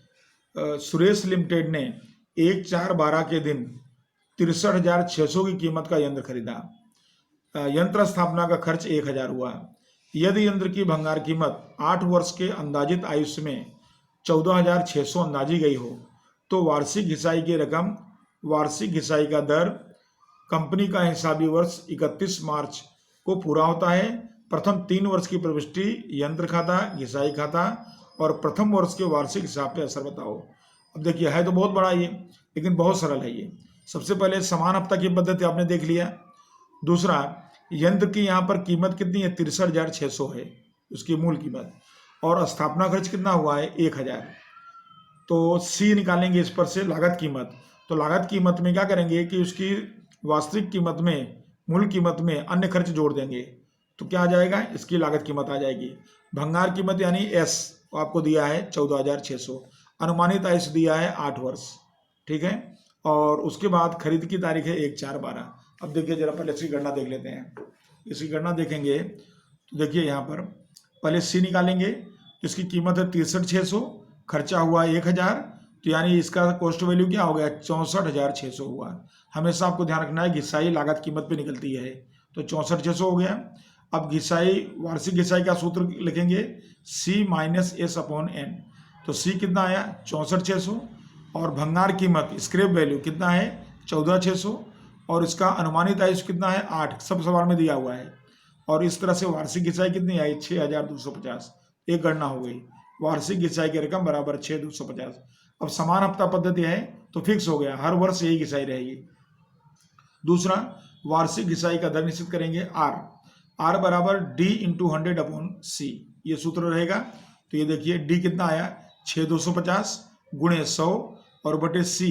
सुरेश लिमिटेड ने 1/4/12 के दिन 63,600 की कीमत का यंत्र खरीदा। यंत्र स्थापना का खर्च 1,000 हुआ। यदि यंत्र की भंगार कीमत 8 वर्ष के अंदाजित आयुष्य में 14,600 अंदाजी गई हो तो वार्षिक घिसाई की रकम, वार्षिक घिसाई का दर, कंपनी का हिसाबी वर्ष 31 मार्च को पूरा होता है। प्रथम 3 वर्ष की प्रविष्टि, यंत्र खाता, घिसाई खाता और प्रथम वर्ष के वार्षिक हिसाब पे असर बताओ। अब देखिए है तो बहुत बड़ा ये, लेकिन बहुत सरल है ये। सबसे पहले समान हफ्ता की पद्धति आपने देख लिया। दूसरा, यंत्र की यहाँ पर कीमत कितनी है, 63,600 है उसकी मूल कीमत, और स्थापना खर्च कितना हुआ है, 1,000। तो C निकालेंगे इस पर से लागत कीमत। तो लागत कीमत में क्या करेंगे कि उसकी वास्तविक कीमत में, मूल कीमत में अन्य खर्च जोड़ देंगे, तो क्या आ जाएगा, इसकी लागत कीमत आ जाएगी। भंगार कीमत यानी S आपको दिया है 14,600, अनुमानित आयुष्य दिया है 8 वर्ष, ठीक है। और उसके बाद खरीद की तारीख है 1/4/12। अब देखिए जरा पहले इसकी गणना देख लेते हैं। इसकी गणना देखेंगे तो देखिए यहाँ पर पहले C निकालेंगे, इसकी कीमत है 63,600, खर्चा हुआ 1,000, तो यानी इसका कॉस्ट वैल्यू क्या हो गया, 64,600 हुआ। हमेशा आपको ध्यान रखना है घिसाई लागत कीमत पे निकलती है, तो 64,600 हो गया। अब घिसाई, वार्षिक घिसाई का सूत्र लिखेंगे C minus S upon N. तो C कितना आया, 64,600, और भंगार कीमत, स्क्रैप वैल्यू कितना है, 14,600, और इसका अनुमानित आयुष्य कितना है, 8, सब सवाल में दिया हुआ है। और इस तरह से वार्षिक घिसाई कितनी आई, 6,250। एक गणना हो गई, वार्षिक घिसाई की रकम बराबर 6,250। अब समान हफ्ता पद्धति है तो फिक्स हो गया, हर वर्ष यही घिसाई रहेगी। दूसरा, वार्षिक घिसाई का दर निश्चित करेंगे R बराबर D इंटू 100 अपॉन C, ये सूत्र रहेगा। तो ये देखिए D कितना आया, 6,250 गुणे 100 और बटे C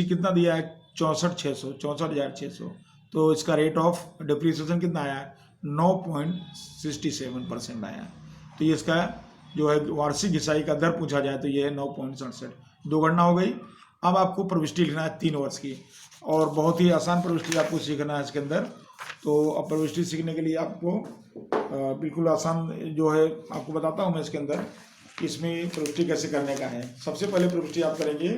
कितना दिया है, 64,600। तो इसका रेट ऑफ डिप्रिसिएशन कितना आया, 9.67% आया। तो ये इसका जो है वार्षिक घिसाई का दर पूछा जाए तो ये है 9.67। 2 गणना हो गई। अब आपको प्रविष्टि लिखना है 3 वर्ष की, और बहुत ही आसान प्रविष्टि आपको सीखना है इसके अंदर। तो अब प्रविष्टि सीखने के लिए आपको बिल्कुल आसान जो है आपको बताता हूँ मैं इसके अंदर कि इसमें प्रविष्टि कैसे करने का है। सबसे पहले प्रविष्टि आप करेंगे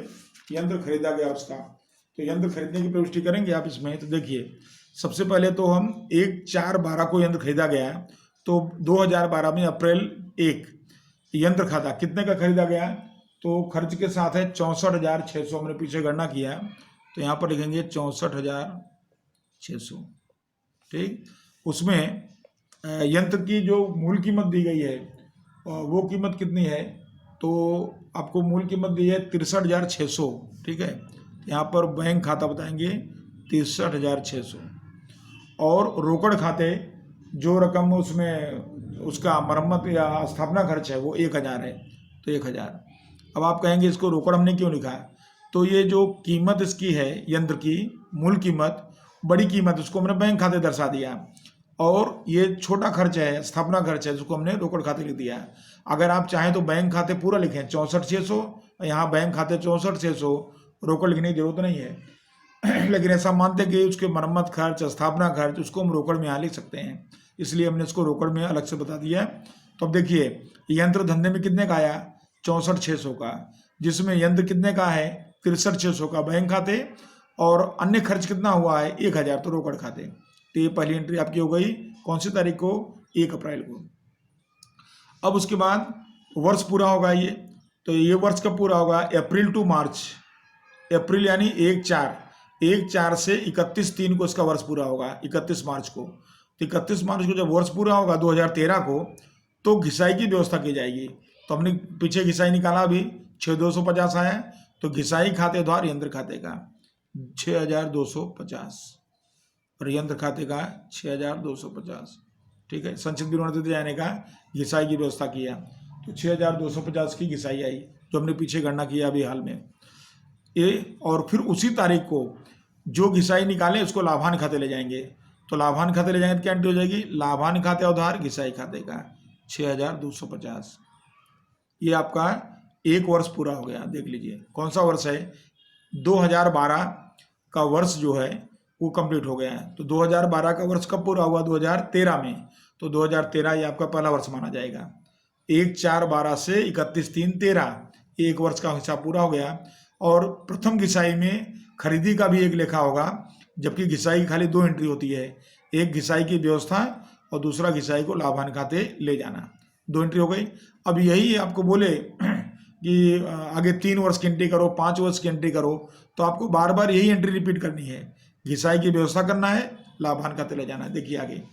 यंत्र खरीदा गया उसका, तो यंत्र खरीदने की प्रविष्टि करेंगे आप इसमें। तो देखिए सबसे पहले तो हम 1/4/12 को यंत्र खरीदा गया है, तो 2012 में अप्रैल 1 यंत्र खाता कितने का खरीदा गया, तो खर्च के साथ है 64,600। हमने पीछे गणना किया है, तो यहाँ पर लिखेंगे 64,600। ठीक, उसमें यंत्र की जो मूल कीमत दी गई है वो कीमत कितनी है, तो आपको मूल कीमत दी है 63,600। ठीक है, यहाँ पर बैंक खाता बताएंगे 63,600, और रोकड़ खाते जो रकम उसमें उसका मरम्मत या स्थापना खर्च है वो 1,000 है, तो 1,000। अब आप कहेंगे इसको रोकड़ हमने क्यों लिखा है, तो ये जो कीमत इसकी है यंत्र की मूल कीमत, बड़ी कीमत, उसको हमने बैंक खाते दर्शा दिया, और ये छोटा खर्च है स्थापना खर्च है जिसको हमने रोकड़ खाते लिख दिया। अगर आप चाहें तो बैंक खाते पूरा लिखें 64,600, यहाँ बैंक खाते 64,600, रोकड़ लिखने की जरूरत नहीं है। लेकिन ऐसा मानते कि उसके मरम्मत खर्च स्थापना खर्च उसको हम रोकड़ में यहाँ लिख सकते हैं, इसलिए हमने इसको रोकड़ में अलग से बता दिया। तो अब देखिए यंत्र धंधे में कितने का आया, 64,600 का, जिसमें यंत्र कितने का है 63,600 का बैंक खाते, और अन्य खर्च कितना हुआ है 1,000, तो रोकड़ खाते। तो ये पहली एंट्री आपकी हो गई कौन सी तारीख को, 1 अप्रैल को। अब उसके बाद वर्ष पूरा होगा ये, तो ये वर्ष कब पूरा होगा, अप्रैल टू मार्च, अप्रैल यानी 1/4 से 31/3 को इसका वर्ष पूरा होगा, 31 मार्च को। तो 31 मार्च को जब वर्ष पूरा होगा 2013 को, तो घिसाई की व्यवस्था की जाएगी। तो हमने पीछे घिसाई निकाला अभी 6,250 आया, तो घिसाई खाते द्वार यंत्र खाते का 6,250, और यंत्र खाते का 6,250। ठीक है, संचित विवरण देते जाने का घिसाई की व्यवस्था किया, तो 6,250 की घिसाई आई जो हमने पीछे गणना किया अभी हाल में ये। और फिर उसी तारीख को जो घिसाई निकाले उसको लाभान खाते ले जाएंगे, तो लाभान खाते ले जाएंगे तो क्या एंट्री हो जाएगी, लाभान खाते उधार घिसाई खाते का 6,250। ये आपका 1 वर्ष पूरा हो गया। देख लीजिए कौन सा वर्ष है, 2012 का वर्ष जो है वो कंप्लीट हो गया है। तो 2012 का वर्ष कब पूरा हुआ, 2013 में, तो 2013 ये आपका पहला वर्ष माना जाएगा। 1/4/12 से 31/3/13 1 वर्ष का हिसाब पूरा हो गया। और प्रथम घिसाई में खरीदी का भी एक लेखा होगा, जबकि घिसाई की खाली 2 एंट्री होती है, एक घिसाई की व्यवस्था और दूसरा घिसाई को लाभान खाते ले जाना, 2 एंट्री हो गई। अब यही आपको बोले कि आगे 3 वर्ष की एंट्री करो, 5 वर्ष की एंट्री करो, तो आपको बार बार यही एंट्री रिपीट करनी है, घिसाई की व्यवस्था करना है, लाभान खाते ले जाना है। देखिए आगे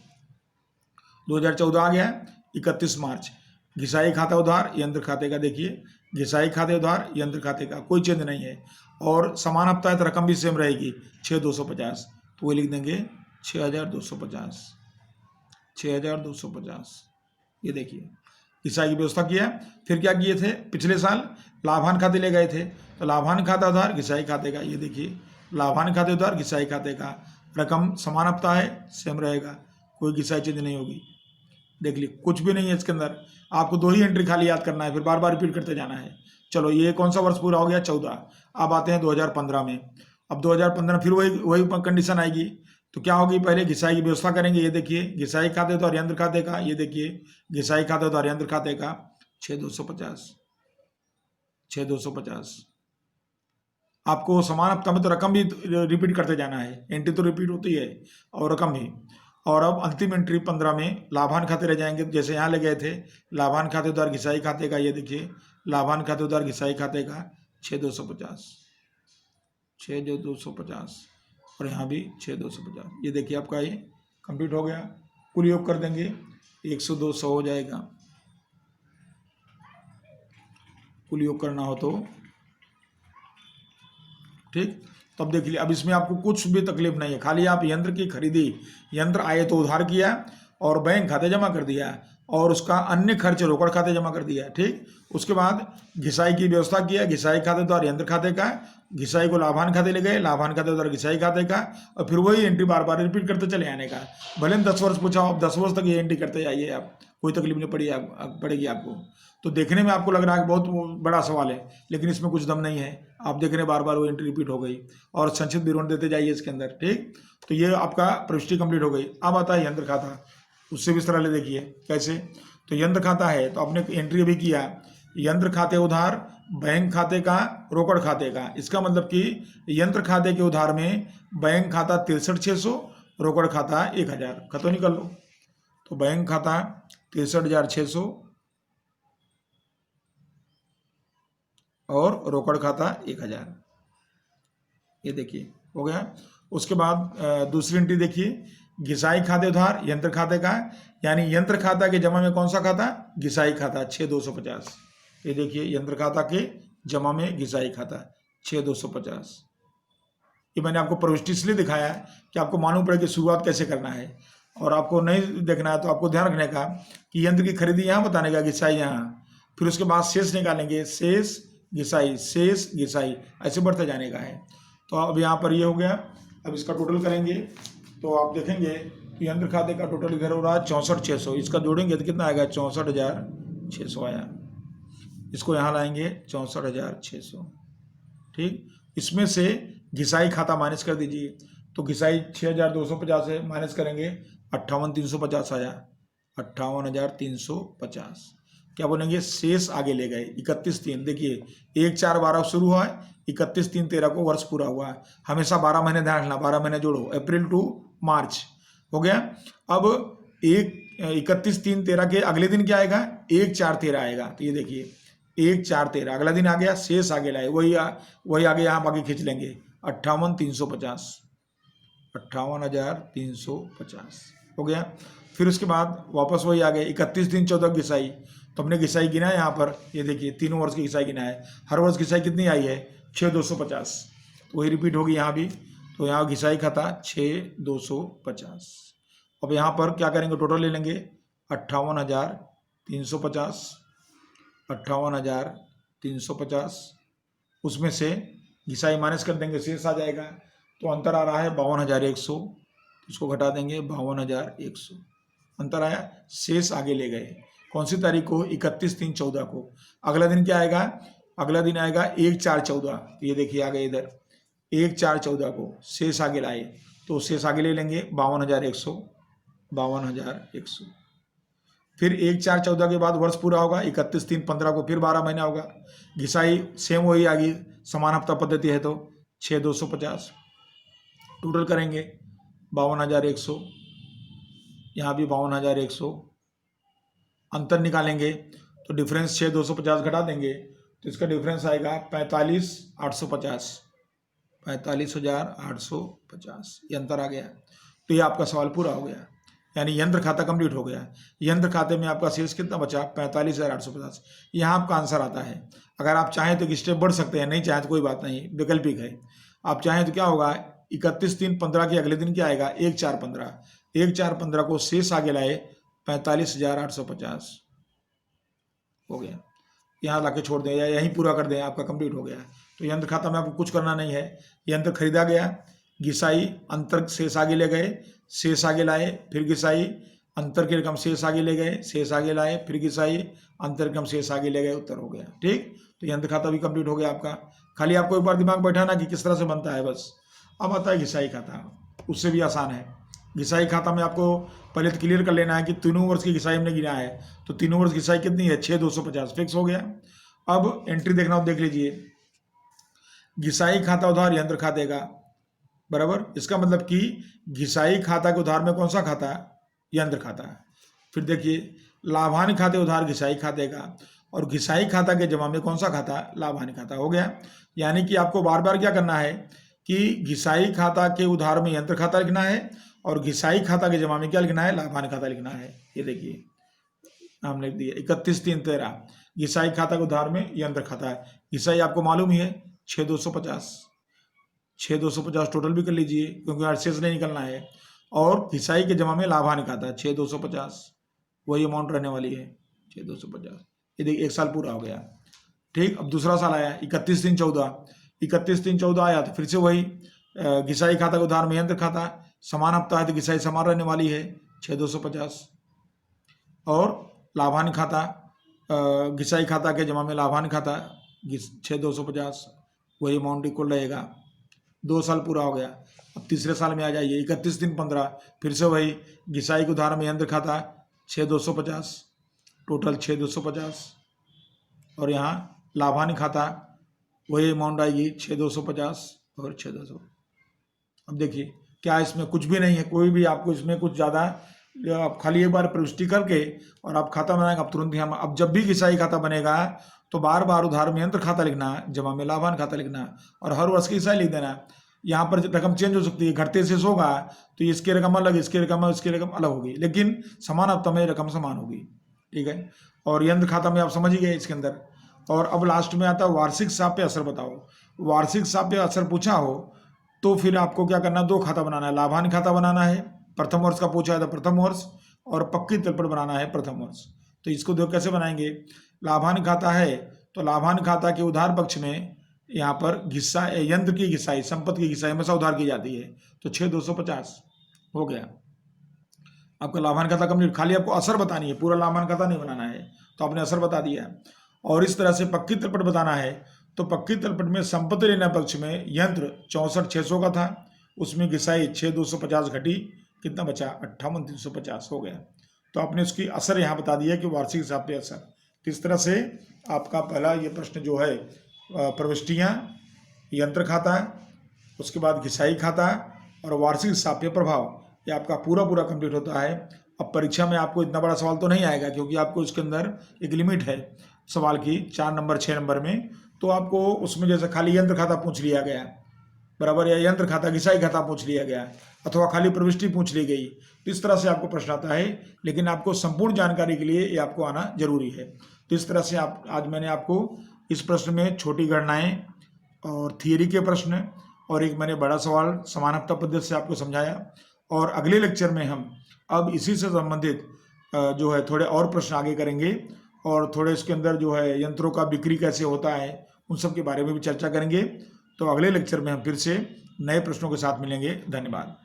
2014 आ गया, 31 मार्च घिसाई खाता उधार यंत्र खाते का, देखिए घिसाई खाते उधार यंत्र खाते का कोई चेंज नहीं है, और समान हफ्ता है तो रकम भी सेम रहेगी 6,250, तो वो लिख देंगे 6,250, 6,250। ये देखिए घिसाई की व्यवस्था किया। फिर क्या किए थे, पिछले साल लाभान खाते ले गए थे, तो लाभान खाता उधार घिसाई खाते का, ये देखिए लाभान खाते उधार घिसाई खाते का, रकम समान हफ्ता है सेम रहेगा, कोई घिसाई चेंज नहीं होगी। देख ली कुछ भी नहीं है इसके अंदर, आपको 2 ही एंट्री खाली याद करना है, फिर बार बार रिपीट करते जाना है। चलो ये कौन सा वर्ष पूरा हो गया, 14। अब आते हैं 2015 में। अब 2015 फिर वही कंडीशन आएगी, तो क्या होगी, पहले घिसाई की व्यवस्था करेंगे। ये देखिए घिसाई खाते तो यंत्र खाते का, ये देखिए घिसाई खाते तो यंत्र खाते का 6,250, 6,250। आपको समान हफ्ता में तो रकम भी रिपीट करते जाना है, एंट्री तो रिपीट होती है और रकम भी। और अब अंतिम एंट्री 15 में लाभान खाते रह जाएंगे, जैसे यहाँ ले गए थे लाभान खाते उधार घिसाई खाते का, ये देखिए लाभान खाते उधार घिसाई खाते का 6,250, 6,250, और यहाँ भी 6,250। ये देखिए आपका ये कंप्लीट हो गया। कुल योग कर देंगे 100-200 हो जाएगा, कुल योग करना हो तो। ठीक, तब देख लिया। अब इसमें आपको कुछ भी तकलीफ नहीं है, खाली आप यंत्र की खरीदी, यंत्र आए तो उधार किया और बैंक खाते जमा कर दिया, और उसका अन्य खर्च रोकड़ खाते जमा कर दिया। ठीक, उसके बाद घिसाई की व्यवस्था किया, घिसाई खाते द्वारा यंत्र खाते का, घिसाई को लाभान खाते ले गए, लाभान खाते द्वारा घिसाई खाते का, और फिर वही एंट्री बार बार रिपीट करते चले आने का। भले 10 वर्ष पूछा, आप 10 वर्ष तक ये एंट्री करते जाइए, आप कोई तकलीफ नहीं पड़ेगी आपको। तो देखने में आपको लग रहा है कि बहुत बड़ा सवाल है, लेकिन इसमें कुछ दम नहीं है। आप देख रहे हैं बार बार वो एंट्री रिपीट हो गई, और संक्षिप्त विवरण देते जाइए इसके अंदर। ठीक, तो ये आपका प्रविष्टि कंप्लीट हो गई। अब आता है यंत्र खाता, उससे भी सरल देखिए कैसे। तो यंत्र खाता है तो आपने एंट्री अभी किया, यंत्र खाते उधार बैंक खाते का रोकड़ खाते का। इसका मतलब कि यंत्र खाते के उधार में बैंक खाता 63,600, रोकड़ खाता 1,000। खत्म निकल लो। तो बैंक खाता 63,600 और रोकड़ खाता 1,000। ये देखिए हो गया। उसके बाद दूसरी एंट्री देखिए, घिसाई खाते उधार यंत्र खाते का, यानी यंत्र खाता के जमा में कौन सा खाता, घिसाई खाता 6,250। ये देखिए यंत्र खाता के जमा में घिसाई खाता 6,250। ये मैंने आपको प्रविष्टि इसलिए दिखाया है कि आपको मालूम पड़े कि शुरुआत कैसे करना है, और आपको नहीं देखना है तो आपको ध्यान रखने का कि यंत्र की खरीदी यहाँ बताने का, घिसाई यहाँ, फिर उसके बाद शेष निकालेंगे, शेष घिसाई, शेष घिसाई, ऐसे बढ़ते जाने का है। तो अब यहाँ पर ये हो गया। अब इसका टोटल करेंगे तो आप देखेंगे कि यंत्र खाते का टोटल इधर हो रहा है 64,600। इसका जोड़ेंगे तो कितना आएगा, 64,600 आया। इसको यहाँ लाएंगे 64,600। ठीक, इसमें से घिसाई खाता माइनस कर दीजिए, तो घिसाई 6,250 से माइनस करेंगे 58,350 आया, 58,350। क्या बोलेंगे, शेष आगे ले गए 31/3। देखिए 1/4/12 शुरू हुआ है, 31/3/13 को वर्ष पूरा हुआ है। हमेशा 12 महीने ध्यान रखना, 12 महीने जोड़ो, अप्रैल टू मार्च हो गया। अब 31/3/13 के अगले दिन क्या आएगा, 1/4/13 आएगा। तो ये देखिए 1/4/13 अगला दिन आ गया, शेष आगे लाए, वही आगे यहाँ बाकी खींच लेंगे 58,350, 58,350 हो गया। फिर उसके बाद वापस वही आ गए 31/3/14 घिसाई। तो हमने घिसाई गिना है यहाँ पर, ये देखिए तीनों वर्ष की घिसाई गिना है। हर वर्ष घिसाई कितनी आई है, 6,250। तो वही रिपीट होगी यहाँ भी। तो यहाँ घिसाई खाता 6,250। अब यहाँ पर क्या करेंगे, टोटल ले लेंगे 58,350, 58,350। उसमें से घिसाई माइनस कर देंगे, शेष आ जाएगा। तो अंतर आ रहा है 52,100, इसको घटा देंगे 52,100 अंतर आया। शेष आगे ले गए, कौन सी तारीख को, 31/3/14 को। अगला दिन क्या आएगा, अगला दिन आएगा 1/4/14। तो ये देखिए आ गए इधर 1/4/14 को, शेष आगे लाए, तो शेष आगे ले लेंगे 52,100, 52,100। फिर 1/4/14 के बाद वर्ष पूरा होगा 31/3/15 को, फिर 12 महीना होगा। घिसाई सेम वही आ गई, समान हफ्ता पद्धति है, तो 6,250। टोटल करेंगे 52,100, यहाँ भी 52,100। अंतर निकालेंगे तो डिफरेंस 6,250 घटा देंगे, तो इसका डिफरेंस आएगा 45,850, 45,850। ये अंतर आ गया। तो ये आपका सवाल पूरा हो गया, यानी यंत्र खाता कंप्लीट हो गया। यंत्र खाते में आपका शेष कितना बचा, 45,850। यहाँ आपका आंसर आता है। अगर आप चाहें तो एक स्टेप बढ़ सकते हैं, नहीं चाहें तो कोई बात नहीं, वैकल्पिक है। आप चाहें तो क्या होगा, 31/3/15 के अगले दिन क्या आएगा, 1/4/15, 1/4/15 को शेष आगे लाए 45,850 हो गया। यहाँ लाके छोड़ दें या यहीं पूरा कर दें, आपका कंप्लीट हो गया। तो यंत्र खाता में आपको कुछ करना नहीं है। यंत्र खरीदा गया, घिसाई, अंतर शेष आगे ले गए, शेष आगे लाए, फिर घिसाई, अंतर की रकम शेष आगे ले गए, शेष आगे लाए, फिर घिसाई, अंतर की रकम शेष आगे ले गए, उत्तर हो गया। ठीक, तो यंत्र खाता भी कंप्लीट हो गया आपका। खाली आपको एक बार दिमाग बैठाना कि किस तरह से बनता है, बस। अब आता है घिसाई खाता, उससे भी आसान है। घिसाई खाता में आपको पहले तो क्लियर कर लेना है कि तीनों वर्ष की घिसाई हमने गिना है, तो तीनों वर्ष घिसाई कितनी है, 6,250 फिक्स हो गया। अब एंट्री देखना हो, देख लीजिए, घिसाई खाता उधार यंत्र खाते का बराबर। इसका मतलब कि घिसाई खाता के उधार में कौन सा खाता है, यंत्र खाता है। फिर देखिए लाभांश खाते उधार घिसाई खाते का, और घिसाई खाता के जमा में कौन सा खाता, लाभांश खाता हो गया। यानी कि आपको बार बार क्या करना है कि घिसाई खाता के उधार में यंत्र खाता लिखना है, और घिसाई खाता के जमा में क्या लिखना है, लाभांश खाता लिखना है। ये देखिए नाम लिख दिया 31/3/13, घिसाई खाता के उधार में यंत्र खाता है। घिसाई आपको मालूम ही है 6,250, 6,250 टोटल भी कर लीजिए क्योंकि शेष नहीं निकलना है। और घिसाई के जमा में लाभांश खाता है 6,250, वही अमाउंट रहने वाली है 6,250। ये देखिए एक साल पूरा हो गया। ठीक, अब दूसरा साल आया 31/3/14, 31/3/14 आया तो फिर से वही घिसाई खाता के उधार में यंत्र खाता, समान हफ्ता है तो घिसाई समान रहने वाली है 6,250, और लाभान खाता, घिसाई खाता के जमा में लाभान खाता 6250, वही अमाउंट इक्वल रहेगा। 2 साल पूरा हो गया। अब तीसरे साल में आ जाइए, 31/3/15, फिर से वही घिसाई के उधार में यंत्र खाता 6250, टोटल 6250, और यहाँ लाभान खाता वही अमाउंट आएगी 6250 और 6200। अब देखिए क्या इसमें कुछ भी नहीं है, कोई भी आपको इसमें कुछ ज़्यादा, आप खाली एक बार प्रविष्टि करके और आप खाता बनाएंगे। आप तुरंत ही हम अब जब भी घिसाई खाता बनेगा तो बार बार उधार में यंत्र खाता लिखना, जमा में लाभान खाता लिखना, और हर वर्ष की घिसाई लिख देना। यहाँ पर रकम चेंज हो सकती है, घटते शेष होगा तो इसकी रकम अलग, इसकी रकम अलग होगी, लेकिन समान हफ्ता में रकम समान होगी। ठीक है, और यंत्र खाता में आप समझ ही गए इसके अंदर। और अब लास्ट में आता है वार्षिक साप्य असर बताओ। वार्षिक साप्य असर पूछा हो तो फिर आपको क्या करना है, 2 खाता बनाना है। लाभान खाता बनाना है, प्रथम वर्ष का पूछा है तो प्रथम वर्ष, और पक्की तलपट बनाना है प्रथम वर्ष। तो इसको देखो कैसे बनाएंगे। लाभान खाता है तो लाभान खाता के उधार पक्ष में यहाँ पर यंत्र की घिसाई, संपत्ति की घिसाई हमेशा उधार की जाती है, तो 6250 हो गया आपका लाभान खाता कंप्लीट। खाली आपको असर बतानी है, पूरा लाभान खाता नहीं बनाना है, तो आपने असर बता दिया। और इस तरह से पक्की तलपट बताना है, तो पक्की तलपट में संपत्ति लेना पक्ष में यंत्र 64,600 का था, उसमें घिसाई 6,250 घटी, कितना बचा 58,350 हो गया। तो आपने उसकी असर यहाँ बता दिया कि वार्षिक हिसाब पे असर। तो इस तरह से आपका पहला ये प्रश्न जो है प्रविष्टियाँ, यंत्र खाता, उसके बाद घिसाई खाता और वार्षिक हिसाब पे प्रभाव, ये आपका पूरा कंप्लीट होता है। अब परीक्षा में आपको इतना बड़ा सवाल तो नहीं आएगा, क्योंकि आपको इसके अंदर एक लिमिट है सवाल की 4 नंबर 6 नंबर में। तो आपको उसमें जैसे खाली यंत्र खाता पूछ लिया गया बराबर, या यंत्र खाता घिसाई खाता पूछ लिया गया, अथवा खाली प्रविष्टि पूछ ली गई, तो इस तरह से आपको प्रश्न आता है। लेकिन आपको संपूर्ण जानकारी के लिए ये आपको आना जरूरी है। तो इस तरह से आज मैंने आपको इस प्रश्न में छोटी गणनाएं और थियरी के प्रश्न और एक मैंने बड़ा सवाल समान हफ्ता पद्धति से आपको समझाया। और अगले लेक्चर में हम अब इसी से संबंधित जो है थोड़े और प्रश्न आगे करेंगे, और थोड़े इसके अंदर जो है यंत्रों का बिक्री कैसे होता है उन सब के बारे में भी चर्चा करेंगे। तो अगले लेक्चर में हम फिर से नए प्रश्नों के साथ मिलेंगे। धन्यवाद।